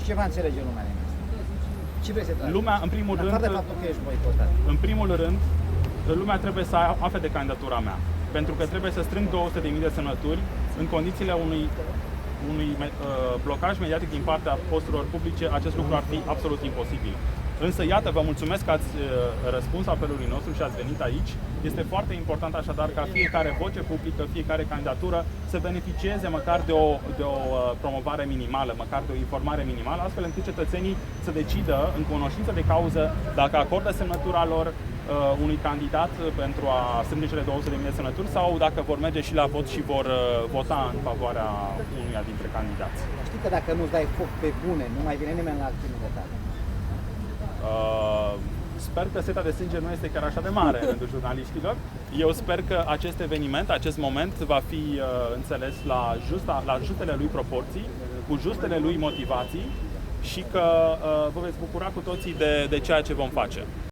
Ce va înțelege lumea din asta? Ce vrei să tragi? Lumea, în primul rând, de faptul că ești boicotat. în primul rând, lumea trebuie să afle de candidatura mea. Pentru că trebuie să strâng 200.000 de semnături în condițiile unui blocaj mediatic din partea posturilor publice. Acest lucru ar fi absolut imposibil. Însă, iată, vă mulțumesc că ați răspuns apelului nostru și ați venit aici. Este foarte important așadar ca fiecare voce publică, fiecare candidatură să beneficieze măcar de o promovare minimală, măcar de o informare minimală, astfel încât cetățenii să decidă în cunoștință de cauză dacă acordă semnătura lor unui candidat pentru a strânge cele 200.000 de semnături sau dacă vor merge și la vot și vor vota în favoarea unuia dintre candidați. Știi că dacă nu-ți dai foc pe bune, nu mai vine nimeni la acțiunile tale. Sper că seta de sânge nu este chiar așa de mare în rândul jurnaliștilor. Eu sper că acest eveniment, acest moment va fi înțeles la justele lui proporții, cu justele lui motivații și că vă veți bucura cu toții de ceea ce vom face.